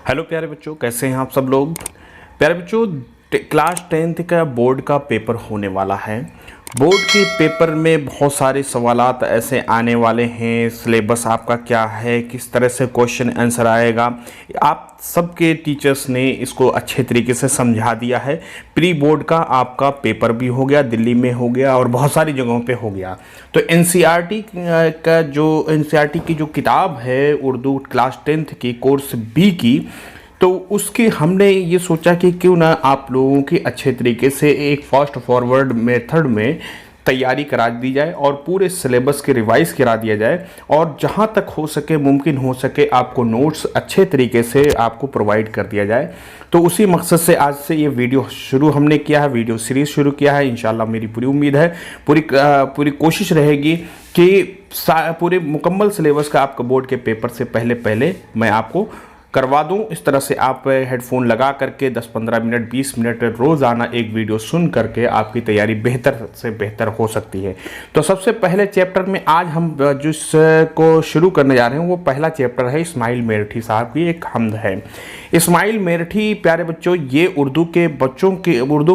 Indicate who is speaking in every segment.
Speaker 1: Hello प्यारे बच्चों, कैसे हैं आप सब लोग। प्यारे बच्चों, क्लास 10th का बोर्ड का पेपर होने वाला है। बोर्ड के पेपर में बहुत सारे सवालात ऐसे आने वाले हैं। सिलेबस आपका क्या है, किस तरह से क्वेश्चन आंसर आएगा, आप सबके टीचर्स ने इसको अच्छे तरीके से समझा दिया है। प्री बोर्ड का आपका पेपर भी हो गया, दिल्ली में हो गया और बहुत सारी जगहों पे हो गया। तो एनसीईआरटी की जो किताब है उर्दू क्लास 10th की कोर्स बी की, तो उसके हमने ये सोचा कि क्यों ना आप लोगों की अच्छे तरीके से एक फास्ट फॉरवर्ड मेथड में तैयारी करा दी जाए और पूरे सिलेबस के रिवाइज करा दिया जाए और जहाँ तक हो सके, मुमकिन हो सके, आपको नोट्स अच्छे तरीके से आपको प्रोवाइड कर दिया जाए। तो उसी मकसद से आज से ये वीडियो शुरू हमने किया है, वीडियो सीरीज शुरू किया है। इंशाल्लाह मेरी पूरी उम्मीद है, पूरी कोशिश रहेगी कि पूरे मुकम्मल सिलेबस का आपका बोर्ड के पेपर से पहले मैं आपको करवा दूं। इस तरह से आप हेडफोन लगा करके 10-15 मिनट 20 मिनट रोज़ाना एक वीडियो सुन करके आपकी तैयारी बेहतर से बेहतर हो सकती है। तो सबसे पहले चैप्टर में आज हम जिसको शुरू करने जा रहे हैं वो पहला चैप्टर है इस्माइल मेरठी साहब की एक हमद है। इस्माइल मेरठी प्यारे बच्चों, ये उर्दू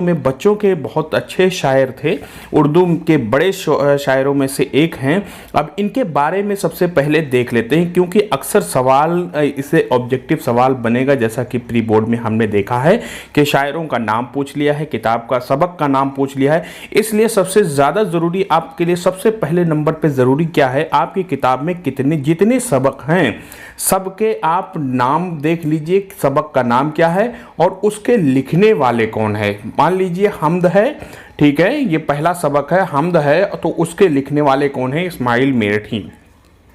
Speaker 1: में बच्चों के बहुत अच्छे शायर थे, उर्दू के बड़े शायरों में से एक हैं। अब इनके बारे में सबसे पहले देख लेते हैं, क्योंकि अक्सर सवाल इसे ऑब्जेक्टिव सवाल बनेगा। जैसा कि प्री बोर्ड में हमने देखा है कि शायरों का नाम पूछ लिया है, किताब का सबक का नाम पूछ लिया है, इसलिए सबसे ज़्यादा ज़रूरी आपके लिए सबसे पहले नंबर पे ज़रूरी क्या है, आपकी किताब में जितने सबक हैं सबके आप नाम देख लीजिए, सबक का नाम क्या है और उसके लिखने वाले कौन है। मान लीजिए हमद है, ठीक है, ये पहला सबक है, हमद है, तो उसके लिखने वाले कौन है, इस्माइल मेरठी।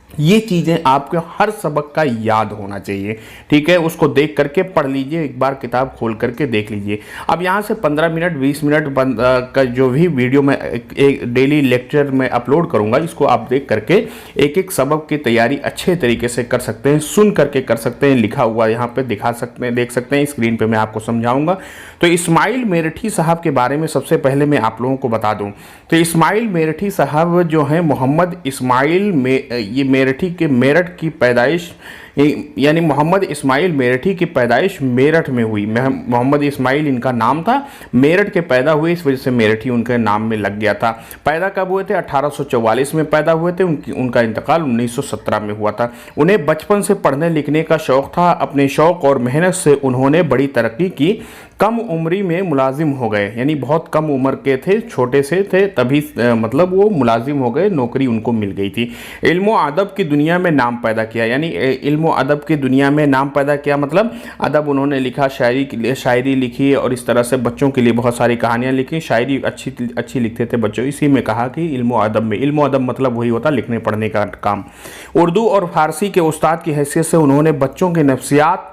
Speaker 1: ये चीज़ें आपको हर सबक का याद होना चाहिए, ठीक है। उसको देख करके पढ़ लीजिए, एक बार किताब खोल करके देख लीजिए। अब यहाँ से 15 मिनट 20 मिनट का जो भी वीडियो मैं एक डेली लेक्चर में अपलोड करूँगा, इसको आप देख करके एक एक सबक की तैयारी अच्छे तरीके से कर सकते हैं, सुन करके कर सकते हैं। लिखा हुआ यहाँ पे दिखा सकते हैं, देख सकते हैं, स्क्रीन पे मैं आपको समझाऊंगा। तो इस्माइल मेरठी साहब के बारे में सबसे पहले मैं आप लोगों को बता दूँ। तो इस्माइल मेरठी साहब जो हैं, मोहम्मद इस्माइल ये मेरठी के मेरठ की पैदाइश, यानी मोहम्मद इस्माइल मेरठी की पैदाइश मेरठ में हुई। मोहम्मद इस्माइल इनका नाम था, मेरठ के पैदा हुए, इस वजह से मेरठी उनके नाम में लग गया था। पैदा कब हुए थे? 1844 में पैदा हुए थे। उनका इंतकाल 1917 में हुआ था। उन्हें बचपन से पढ़ने लिखने का शौक़ था। अपने शौक़ और मेहनत से उन्होंने बड़ी तरक्की की। कम उम्री में मुलाजिम हो गए, यानी बहुत कम उम्र के थे, छोटे से थे, तभी मतलब वो मुलाजिम हो गए, नौकरी उनको मिल गई थी। इल्म अदब की दुनिया में नाम पैदा किया, यानी इल्म अदब की दुनिया में नाम पैदा किया मतलब अदब उन्होंने लिखा, शायरी लिखी और इस तरह से बच्चों के लिए बहुत सारी कहानियाँ लिखी। शायरी अच्छी लिखते थे बच्चों। इसी में कहा कि इल्म अदब मतलब वही होता लिखने पढ़ने का काम। उर्दू और फारसी के उस्ताद की हैसियत से उन्होंने बच्चों के नफ्सियात,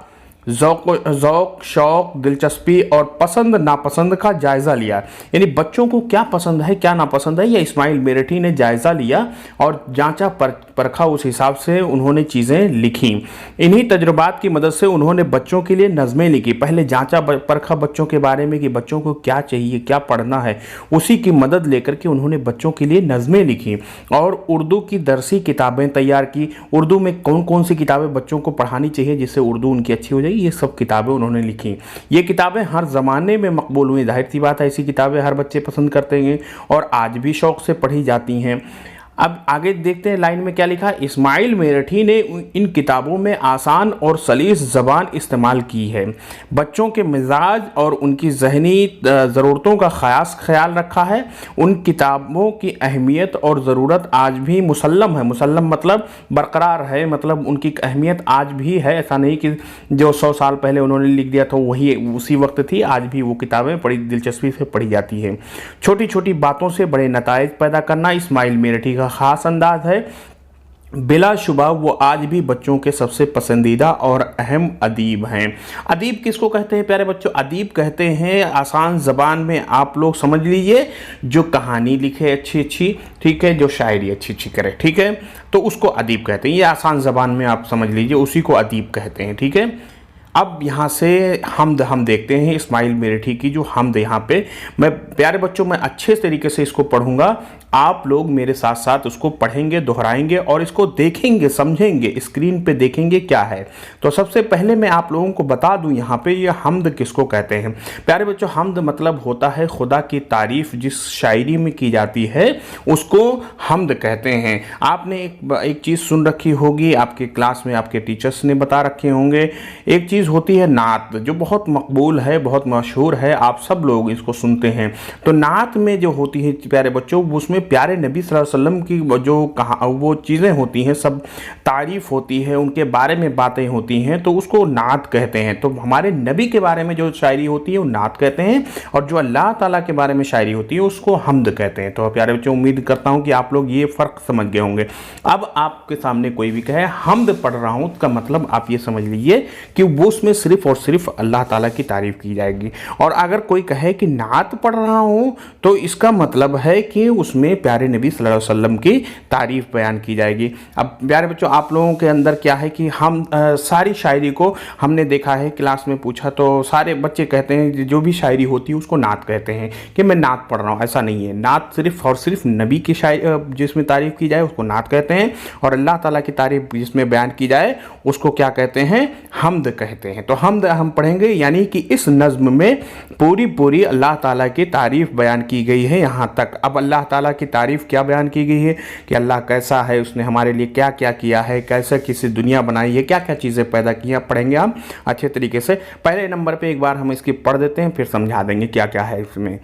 Speaker 1: ज़ौक़, शौक़, दिलचस्पी और पसंद नापसंद का जायज़ा लिया। यानी बच्चों को क्या पसंद है क्या नापसंद है, यह इस्माइल मेरठी ने जायज़ा लिया और जांचा परखा, उस हिसाब से उन्होंने चीज़ें लिखी। इन्हीं तजुर्बात की मदद से उन्होंने बच्चों के लिए नज़में लिखी। पहले जांचा परखा बच्चों के बारे में कि बच्चों को क्या चाहिए, क्या पढ़ना है, उसी की मदद लेकर के उन्होंने बच्चों के लिए नज़में लिखी और उर्दू की दरसी किताबें तैयार की। उर्दू में कौन कौन सी किताबें बच्चों को पढ़ानी चाहिए जिससे उर्दू उनकी अच्छी हो जाए, ये सब किताबें उन्होंने लिखी। ये किताबें हर ज़माने में मकबूल हुई। जाहिर सी बात है, ऐसी किताबें हर बच्चे पसंद करते हैं और आज भी शौक़ से पढ़ी जाती हैं। अब आगे देखते हैं लाइन में क्या लिखा। इस्माइल मेरठी ने इन किताबों में आसान और सलीस ज़बान इस्तेमाल की है। बच्चों के मिजाज और उनकी जहनी ज़रूरतों का ख्याल रखा है। उन किताबों की अहमियत और ज़रूरत आज भी मुसल्लम है। मुसल्लम मतलब बरकरार है, मतलब उनकी अहमियत आज भी है। ऐसा नहीं कि जो 100 साल पहले उन्होंने लिख दिया था वही उसी वक्त थी, आज भी वो किताबें बड़ी दिलचस्पी से पढ़ी जाती हैं। छोटी छोटी बातों से बड़े नताइज पैदा करना इस्माइल मेरठी का ख़ास अंदाज है। बिलाशुबा वो आज भी बच्चों के सबसे पसंदीदा और अहम अदीब हैं। अदीब किसको कहते हैं प्यारे बच्चों? अदीब कहते हैं आसान ज़बान में, आप लोग समझ लीजिए, जो कहानी लिखे अच्छी, ठीक है, जो शायरी अच्छी करे, ठीक है, तो उसको अदीब कहते हैं। ये आसान ज़बान में आप समझ लीजिए, उसी को अदीब कहते हैं, ठीक है। अब यहाँ से हमद हम देखते हैं इस्माइल मेरठी की जो हमद, यहाँ पे मैं प्यारे बच्चों मैं अच्छे तरीके से इसको पढ़ूंगा, आप लोग मेरे साथ साथ उसको पढ़ेंगे, दोहराएंगे और इसको देखेंगे, समझेंगे, स्क्रीन पे देखेंगे क्या है। तो सबसे पहले मैं आप लोगों को बता दूं यहाँ पे ये हमद किसको कहते हैं। प्यारे बच्चों, हमद मतलब होता है खुदा की तारीफ जिस शायरी में की जाती है उसको हमद कहते हैं। आपने एक चीज़ सुन रखी होगी, आपके क्लास में आपके टीचर्स ने बता रखे होंगे। एक चीज़ होती है नात, जो बहुत मकबूल है, बहुत मशहूर है, आप सब लोग इसको सुनते हैं। तो नात में जो होती है प्यारे बच्चों, उसमें प्यारे नबी सल्लल्लाहु अलैहि वसल्लम की जो कहा वो चीज़ें होती हैं, सब तारीफ होती है, उनके बारे में बातें होती हैं, तो उसको नात कहते हैं। तो हमारे नबी के बारे में जो शायरी होती है वो नात कहते हैं, और जो अल्लाह ताला के बारे में शायरी होती है उसको हमद कहते हैं। तो प्यारे बच्चों, उम्मीद करता हूँ कि आप लोग ये फ़र्क समझ गए होंगे। अब आपके सामने कोई भी कहे हमद पढ़ रहा हूँ, उसका मतलब आप ये समझ लीजिए कि वो उसमें सिर्फ और सिर्फ अल्लाह ताला की तारीफ की जाएगी। और अगर कोई कहे कि नात पढ़ रहा हूँ, तो इसका मतलब है कि उसमें प्यारे नबी सल्लल्लाहु अलैहि वसल्लम की तारीफ बयान की जाएगी। अब प्यारे बच्चों, आप लोगों के अंदर क्या है कि हम सारी शायरी को हमने देखा है, क्लास में पूछा तो सारे बच्चे कहते हैं जो भी शायरी होती है उसको नात कहते हैं कि मैं नात पढ़ रहा हूँ। ऐसा नहीं है, नात सिर्फ और सिर्फ नबी की शायरी जिसमें तारीफ की जाए उसको नात कहते हैं, और अल्लाह ताला की तारीफ जिसमें बयान की जाए उसको क्या कहते हैं, हमद कहते हैं। तो हमद हम पढ़ेंगे, यानी कि इस नज़्म में पूरी पूरी अल्लाह ताला की तारीफ बयान की गई है यहाँ तक। अब अल्लाह ताला की तारीफ क्या बयान की गई है कि अल्लाह कैसा है, उसने हमारे लिए क्या क्या किया है, कैसे किसी दुनिया बनाई है, क्या क्या चीज़ें पैदा की हैं, पढ़ेंगे हम अच्छे तरीके से। पहले नंबर पे एक बार हम इसकी पढ़ देते हैं, फिर समझा देंगे क्या क्या है इसमें।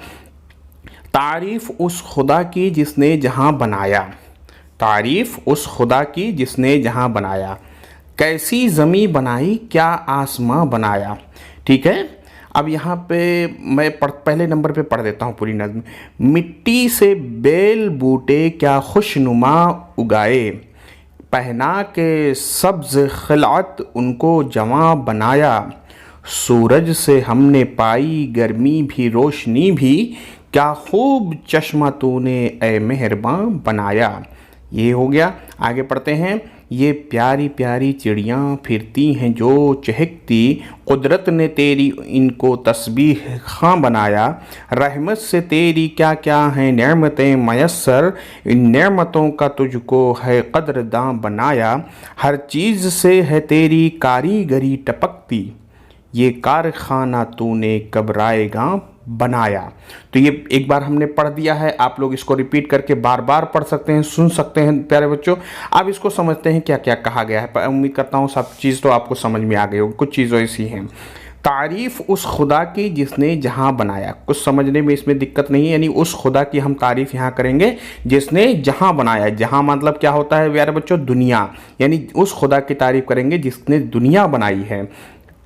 Speaker 1: तारीफ उस खुदा की जिसने जहां बनाया, तारीफ उस खुदा की जिसने जहां बनाया, कैसी ज़मी बनाई क्या आसमां बनाया। ठीक है, अब यहाँ पे मैं पहले नंबर पे पढ़ देता हूँ पूरी नज़्म। मिट्टी से बेल बूटे क्या खुशनुमा उगाए, पहना के सब्ज़ खिलात उनको जवां बनाया, सूरज से हमने पाई गर्मी भी रोशनी भी, क्या खूब चश्मा तूने ए मेहरबान बनाया। ये हो गया। आगे पढ़ते हैं। ये प्यारी प्यारी चिड़ियाँ फिरती हैं जो चहकती, कुदरत ने तेरी इनको तस्बीह खां बनाया, रहमत से तेरी क्या क्या हैं नेमतें मयस्सर, इन नेमतों का तुझको है कदरदां बनाया, हर चीज़ से है तेरी कारीगरी टपकती, ये कारखाना तूने कब्राएगा बनाया। तो ये एक बार हमने पढ़ दिया है, आप लोग इसको रिपीट करके बार बार पढ़ सकते हैं, सुन सकते हैं प्यारे बच्चों। अब इसको समझते हैं क्या क्या कहा गया है। उम्मीद करता हूँ सब चीज़ तो आपको समझ में आ गई होगी। कुछ चीज़ें ऐसी हैं, तारीफ़ उस खुदा की जिसने जहाँ बनाया, कुछ समझने में इसमें दिक्कत नहीं है, यानी उस खुदा की हम तारीफ़ यहाँ करेंगे जिसने जहाँ बनाया। जहाँ मतलब क्या होता है प्यारे बच्चों, दुनिया, यानी उस खुदा की तारीफ़ करेंगे जिसने दुनिया बनाई है।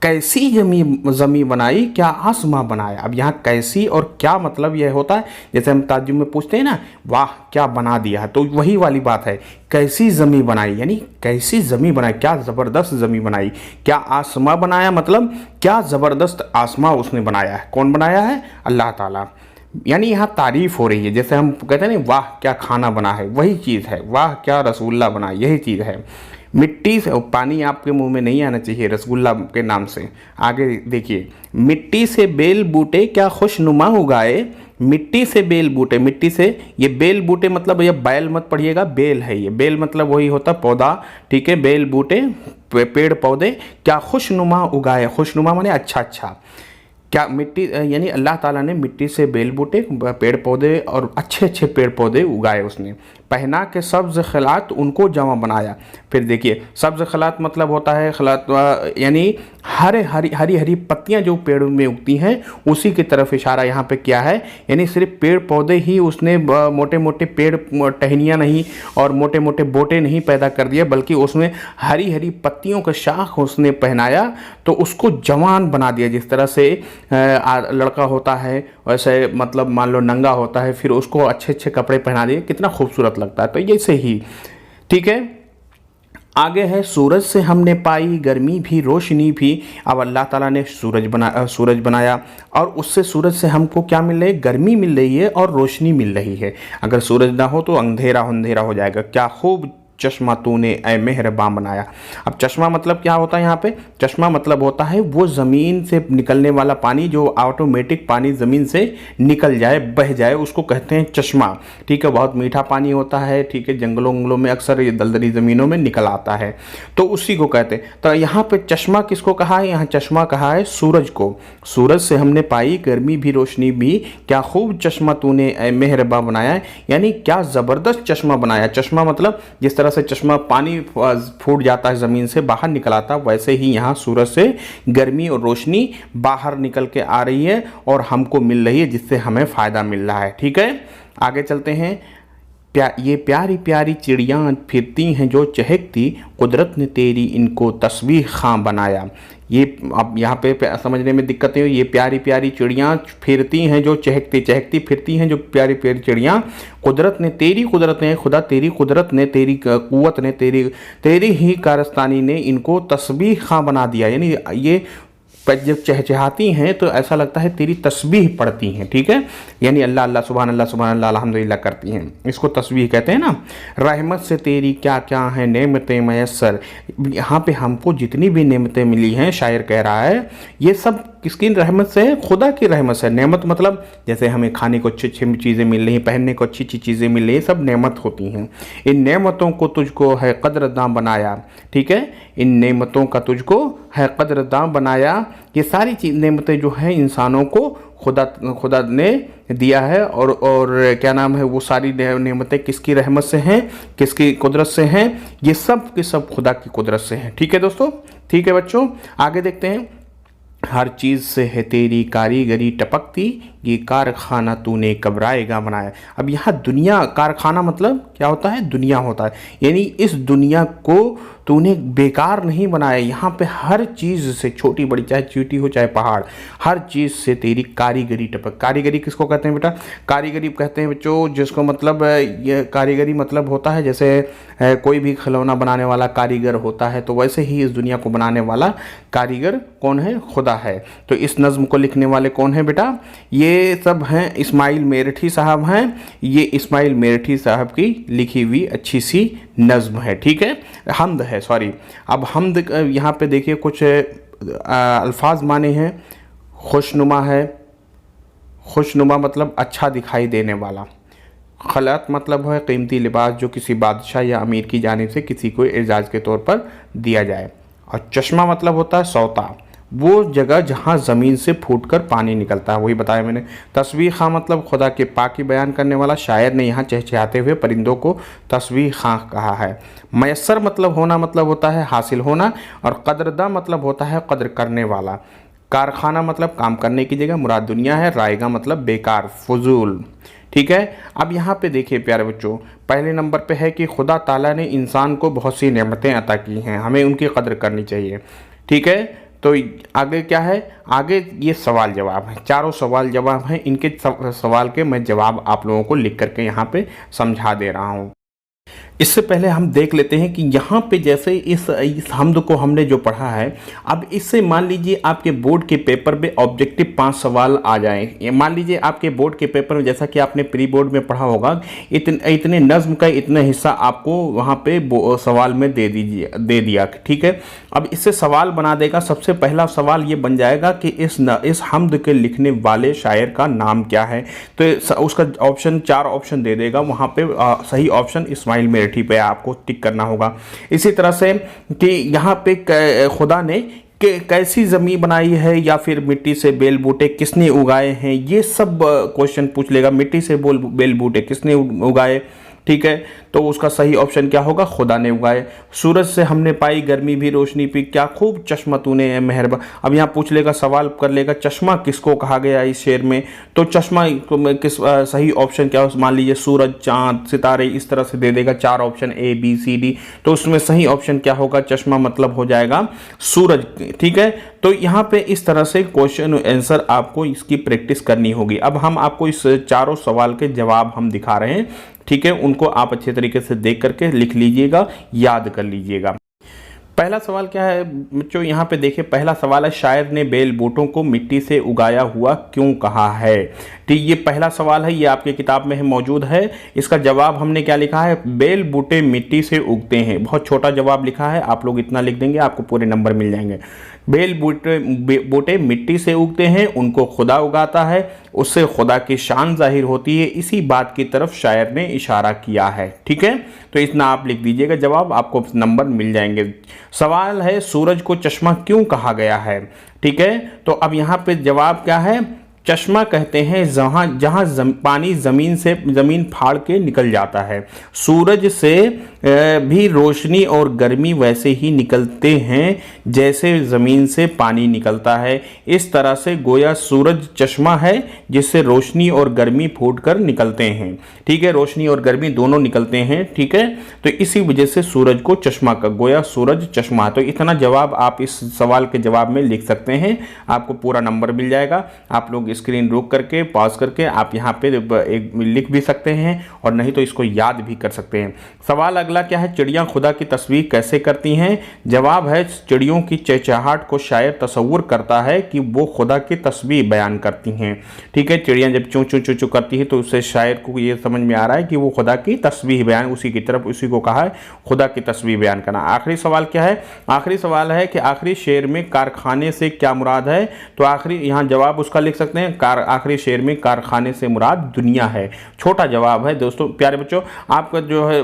Speaker 1: कैसी ज़मी बनाई क्या आसमां बनाया। अब यहाँ कैसी और क्या मतलब यह होता है, जैसे हम ताज्जुब में पूछते हैं ना, वाह क्या बना दिया है, तो वही वाली बात है। कैसी ज़मी बनाई यानी कैसी ज़मी बनाई, क्या ज़बरदस्त ज़मी बनाई। क्या आसमां बनाया मतलब क्या ज़बरदस्त आसमां उसने बनाया है। कौन बनाया है? अल्लाह ताला। यानी यहाँ तारीफ़ हो रही है। जैसे हम कहते हैं ना, वाह क्या खाना बना है, वही चीज़ है। वाह क्या रसगुल्ला बना, यही चीज़ है। मिट्टी से, पानी आपके मुंह में नहीं आना चाहिए रसगुल्ला के नाम से। आगे देखिए, मिट्टी से बेल बूटे क्या खुशनुमा उगाए। मिट्टी से बेल बूटे, मिट्टी से, ये बेल बूटे मतलब ये बैल मत पढ़िएगा, बेल है ये। बेल मतलब वही होता पौधा, ठीक है। बेल बूटे पेड़ पौधे क्या खुशनुमा उगाए। खुशनुमा माने अच्छा अच्छा। क्या मिट्टी यानी अल्लाह ताला ने मिट्टी से बेल बूटे पेड़ पौधे और अच्छे अच्छे पेड़ पौधे उगाए उसने। पहना के सब्ज़ खिलात उनको जमा बनाया। फिर देखिए, सब्ज़ खिलात मतलब होता है खिलात यानी हरी हरी पत्तियां जो पेड़ में उगती हैं उसी की तरफ इशारा यहाँ पे किया है। यानी सिर्फ पेड़ पौधे ही उसने मोटे मोटे पेड़ टहनियाँ नहीं और मोटे मोटे बोटे नहीं पैदा कर दिए, बल्कि उसमें हरी हरी पत्तियों का शाख उसने पहनाया तो उसको जवान बना दिया। जिस तरह से लड़का होता है वैसे, मतलब मान लो नंगा होता है, फिर उसको अच्छे अच्छे कपड़े पहना दिए, कितना खूबसूरत लगता है। तो जैसे ही, ठीक है। आगे है, सूरज से हमने पाई गर्मी भी रोशनी भी। अब अल्लाह ताला ने सूरज बनाया और उससे, सूरज से हमको क्या मिल रही है? गर्मी मिल रही है और रोशनी मिल रही है। अगर सूरज ना हो तो अंधेरा हो जाएगा। क्या खूब चश्मा तूने ऐ मेहरबान बनाया। अब चश्मा मतलब क्या होता है यहाँ पे? चश्मा मतलब होता है वो ज़मीन से निकलने वाला पानी, जो ऑटोमेटिक पानी ज़मीन से निकल जाए, बह जाए, उसको कहते हैं चश्मा। ठीक है, बहुत मीठा पानी होता है। ठीक है, जंगलों वंगलों में अक्सर ये दलदली ज़मीनों में निकल आता है, तो उसी को कहते हैं। तो यहाँ पे चश्मा किसको कहा है? यहाँ चश्मा कहा है सूरज को। सूरज से हमने पाई गर्मी भी रोशनी भी, क्या खूब चश्मा तूने ऐ मेहरबान बनाया, यानी क्या ज़बरदस्त चश्मा बनाया। चश्मा मतलब जिस तरह से चश्मा पानी फूट जाता है ज़मीन से बाहर निकल आता, वैसे ही यहाँ सूरज से गर्मी और रोशनी बाहर निकल के आ रही है और हमको मिल रही है, जिससे हमें फ़ायदा मिल रहा है। ठीक है, आगे चलते हैं। ये प्यारी प्यारी चिड़ियाँ फिरती हैं जो चहकती, कुदरत ने तेरी इनको तस्बीह खां बनाया। ये अब यहाँ पे समझने में दिक्कत है। ये प्यारी प्यारी चिड़ियाँ फिरती हैं जो चहकती चहकती फिरती हैं जो प्यारी प्यारी चिड़ियाँ, कुदरत ने तेरी, कुदरत ने खुदा तेरी, कुदरत ने तेरी, कुव्वत ने तेरी, तेरी ही कारस्तानी ने इनको तस्बीह खां बना दिया। यानी ये जब चहचहाती हैं तो ऐसा लगता है तेरी तस्बीह पढ़ती हैं। ठीक है, यानी अल्लाह अल्लाह सुभान अल्लाह अल्हम्दुलिल्लाह करती हैं, इसको तस्बीह कहते हैं ना। रहमत से तेरी क्या क्या हैं नेमतें मयस्सर, यहाँ पे हमको जितनी भी नेमतें मिली हैं, शायर कह रहा है, ये सब किसकी रहमत से है? खुदा की रहमत से। नेमत मतलब जैसे हमें खाने को अच्छी अच्छी चीज़ें मिल रही हैं, पहनने को अच्छी अच्छी चीज़ें मिल रही हैं, सब नेमत होती हैं। इन नेमतों को तुझको है कदरदान बनाया। ठीक है, इन नेमतों का तुझको है कदरदान बनाया। ये सारी चीज़ नेमतें जो हैं इंसानों को खुदा ने दिया है, और क्या नाम है, वो सारी नेमतें किसकी रहमत से हैं, किसकी कुदरत से हैं? ये सब के सब खुदा की कुदरत से हैं। ठीक है दोस्तों, ठीक है बच्चों, आगे देखते हैं। हर चीज़ से है तेरी कारीगरी टपकती, ये कारखाना तूने कब्राएगा बनाया। अब यहाँ दुनिया, कारखाना मतलब क्या होता है? दुनिया होता है, यानी इस दुनिया को तूने बेकार नहीं बनाया। यहाँ पे हर चीज़ से, छोटी बड़ी चाहे चींटी हो चाहे पहाड़, हर चीज़ से तेरी कारीगरी टपक। कारीगरी किसको कहते हैं बेटा? कारीगरी कहते हैं बच्चों जिसको मतलब, ये कारीगरी मतलब होता है जैसे कोई भी खिलौना बनाने वाला कारीगर होता है, तो वैसे ही इस दुनिया को बनाने वाला कारीगर कौन है? खुदा है। तो इस नज़्म को लिखने वाले कौन है बेटा? ये सब हैं इस्माइल मेरठी साहब हैं। ये इस्माइल मेरठी साहब की लिखी हुई अच्छी सी नज़्म है। ठीक है, हमद है, सॉरी। अब हमद यहाँ पे देखिए कुछ अल्फाज माने हैं। खुशनुमा है, खुशनुमा मतलब अच्छा दिखाई देने वाला। खलअत मतलब है कीमती लिबास जो किसी बादशाह या अमीर की जानिब से किसी को एजाज़ के तौर पर दिया जाए। और चश्मा मतलब होता है सौता, वो जगह जहाँ ज़मीन से फूटकर पानी निकलता है, वही बताया मैंने। तस्बीह खां मतलब खुदा के पाकी बयान करने वाला। शायर ने यहाँ चहचहाते हुए परिंदों को तस्बीह खां कहा है। मयस्सर मतलब होना, मतलब होता है हासिल होना। और कदरदा मतलब होता है कदर करने वाला। कारखाना मतलब काम करने की जगह, मुराद दुनिया है। रायगा मतलब बेकार, फजूल। ठीक है, अब यहाँ पे देखिए प्यारे बच्चों, पहले नंबर पे है कि खुदा ताला ने इंसान को बहुत सी नेमतें अता की हैं, हमें उनकी कदर करनी चाहिए। ठीक है, तो आगे क्या है? आगे ये सवाल जवाब है, चारों सवाल जवाब हैं। इनके सवाल के मैं जवाब आप लोगों को लिख करके यहाँ पे समझा दे रहा हूँ। इससे पहले हम देख लेते हैं कि यहाँ पे जैसे इस हमद को हमने जो पढ़ा है, अब इससे मान लीजिए आपके बोर्ड के पेपर में ऑब्जेक्टिव 5 सवाल आ जाएं। मान लीजिए आपके बोर्ड के पेपर में, जैसा कि आपने प्री बोर्ड में पढ़ा होगा, इतने नज़्म का इतना हिस्सा आपको वहाँ पे सवाल में दे दिया। ठीक है, अब इससे सवाल बना देगा। सबसे पहला सवाल ये बन जाएगा कि इस हमद के लिखने वाले शायर का नाम क्या है। तो उसका ऑप्शन 4 ऑप्शन दे देगा, वहाँ पे सही ऑप्शन इस्माइल मेरठी पे आपको टिक करना होगा। इसी तरह से कि यहाँ पे खुदा ने कैसी ज़मीन बनाई है, या फिर मिट्टी से बेल बूटे किसने उगाए हैं, ये सब क्वेश्चन पूछ लेगा। मिट्टी से बेल बूटे किसने उगाए? ठीक है, तो उसका सही ऑप्शन क्या होगा? खुदा ने उगाए। सूरज से हमने पाई गर्मी भी रोशनी भी, क्या खूब चश्मा तूने मेहरबान। अब यहाँ पूछ लेगा, सवाल कर लेगा चश्मा किसको कहा गया इस शेर में, तो चश्मा किस सही ऑप्शन क्या हो? मान लीजिए सूरज, चांद, सितारे, इस तरह से दे देगा 4 option A B C D, तो उसमें सही ऑप्शन क्या होगा? चश्मा मतलब हो जाएगा सूरज। ठीक है, तो यहाँ पे इस तरह से क्वेश्चन आंसर आपको इसकी प्रैक्टिस करनी होगी। अब हम आपको इस चारों सवाल के जवाब हम दिखा रहे हैं। ठीक है, उनको आप अच्छे तरीके से देख करके लिख लीजिएगा, याद कर लीजिएगा। पहला सवाल क्या है बच्चों, यहाँ पे देखिए पहला सवाल है, शायर ने बेल बूटों को मिट्टी से उगाया हुआ क्यों कहा है। ठीक, ये पहला सवाल है, ये आपकी किताब में है, मौजूद है। इसका जवाब हमने क्या लिखा है, बेल बूटे मिट्टी से उगते हैं। बहुत छोटा जवाब लिखा है, आप लोग इतना लिख देंगे आपको पूरे नंबर मिल जाएंगे। बेल बूटे मिट्टी से उगते हैं, उनको खुदा उगाता है, उससे खुदा की शान जाहिर होती है, इसी बात की तरफ शायर ने इशारा किया है। ठीक है, तो इतना आप लिख दीजिएगा जवाब, आपको नंबर मिल जाएंगे। सवाल है, सूरज को चश्मा क्यों कहा गया है। ठीक है, तो अब यहाँ पे जवाब क्या है, चश्मा कहते हैं जहाँ पानी ज़मीन फाड़ के निकल जाता है। सूरज से भी रोशनी और गर्मी वैसे ही निकलते हैं जैसे ज़मीन से पानी निकलता है। इस तरह से गोया सूरज चश्मा है जिससे रोशनी और गर्मी फूटकर निकलते हैं। ठीक है, रोशनी और गर्मी दोनों निकलते हैं। ठीक है, तो इसी वजह से सूरज को चश्मा का, गोया सूरज चश्मा। तो इतना जवाब आप इस सवाल के जवाब में लिख सकते हैं, आपको पूरा नंबर मिल जाएगा। आप लोग स्क्रीन रोक करके पॉज करके आप यहाँ पे एक लिख भी सकते हैं और नहीं तो इसको याद भी कर सकते हैं। सवाल अगला क्या है, चिड़ियाँ खुदा की तस्वीर कैसे करती हैं। जवाब है, चिड़ियों की चहचहाहट को शायर तस्वुर करता है कि वो खुदा की तस्वीर बयान करती हैं। ठीक है, चिड़ियाँ जब चूँ चूँ चूँ चूँ करती है तो उससे शायर को ये समझ में आ रहा है कि वो खुदा की तस्वीर बयान, उसी की तरफ उसी को कहा है खुदा की तस्वीर बयान करना। आखिरी सवाल क्या है, आखिरी सवाल है कि आखिरी शेर में कारखाने से क्या मुराद है। तो आखिरी यहाँ जवाब उसका लिख सकते हैं, आखिरी शेर में कारखाने से मुराद दुनिया है। छोटा जवाब है दोस्तों। प्यारे बच्चों, आपका जो है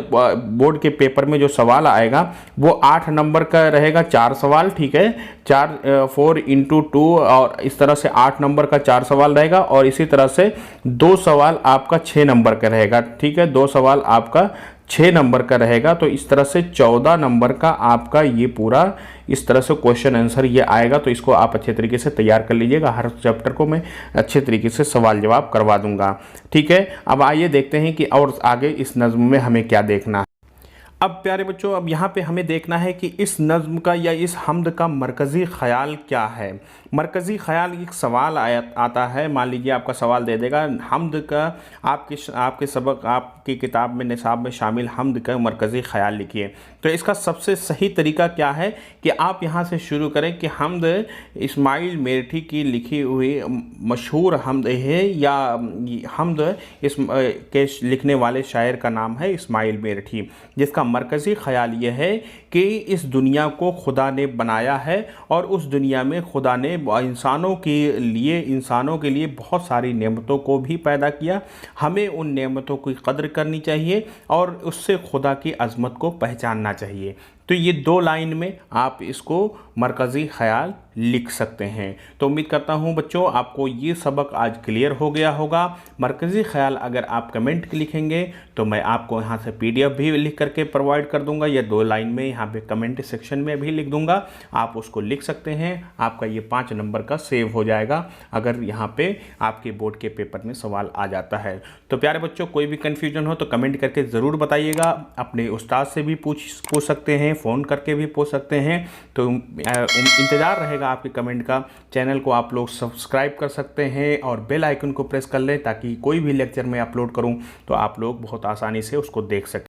Speaker 1: बोर्ड के पेपर में जो सवाल आएगा वो 8 नंबर का रहेगा, 4 सवाल। ठीक है, 4 into 2 और इस तरह से 8 नंबर का 4 सवाल रहेगा और इसी तरह से 2 सवाल आपका 6 नंबर का रहेगा। ठीक है, 2 सवाल आपका 6 नंबर का रहेगा। तो इस तरह से 14 नंबर का आपका ये पूरा इस तरह से क्वेश्चन आंसर ये आएगा। तो इसको आप अच्छे तरीके से तैयार कर लीजिएगा, हर चैप्टर को मैं अच्छे तरीके से सवाल जवाब करवा दूंगा। ठीक है, अब आइए देखते हैं कि और आगे इस नज़्म में हमें क्या देखना है। अब प्यारे बच्चों, अब यहाँ पे हमें देखना है कि इस नज़्म का या इस हमद का मरकज़ी ख़याल क्या है। मरकज़ी ख़याल, एक सवाल आता है, मान लीजिए आपका सवाल दे देगा हमद का, आपके सबक आपकी किताब में निसाब में शामिल हमद का मरकज़ी ख़याल लिखिए। तो इसका सबसे सही तरीका क्या है कि आप यहाँ से शुरू करें कि हमद इस्माइल मेरठी की लिखी हुई मशहूर हमद है, या हमद इस के लिखने वाले शायर का नाम है इस्माइल मेरठी, जिसका मरकज़ी ख़याल यह है कि इस दुनिया को खुदा ने बनाया है और उस दुनिया में खुदा ने इंसानों के लिए बहुत सारी नेमतों को भी पैदा किया। हमें उन नेमतों की कदर करनी चाहिए और उससे खुदा की अज़मत को पहचानना चाहिए। तो ये 2 लाइन में आप इसको मरकज़ी ख़याल लिख सकते हैं। तो उम्मीद करता हूँ बच्चों आपको ये सबक आज क्लियर हो गया होगा। मरकज़ी ख़याल अगर आप कमेंट लिखेंगे तो मैं आपको यहाँ से PDF भी लिख करके प्रोवाइड कर दूंगा, या 2 लाइन में यहाँ पे कमेंट सेक्शन में भी लिख दूंगा, आप उसको लिख सकते हैं। आपका ये 5 नंबर का सेव हो जाएगा अगर यहाँ पे आपके बोर्ड के पेपर में सवाल आ जाता है। तो प्यारे बच्चों, कोई भी कन्फ्यूजन हो तो कमेंट करके ज़रूर बताइएगा। अपने उस्ताद से भी पूछ सकते हैं, फ़ोन करके भी पूछ सकते हैं। तो इंतज़ार रहेगा आपके कमेंट का। चैनल को आप लोग सब्सक्राइब कर सकते हैं और बेल आइकन को प्रेस कर लें ताकि कोई भी लेक्चर मैं अपलोड करूं तो आप लोग बहुत आसानी से उसको देख सकें।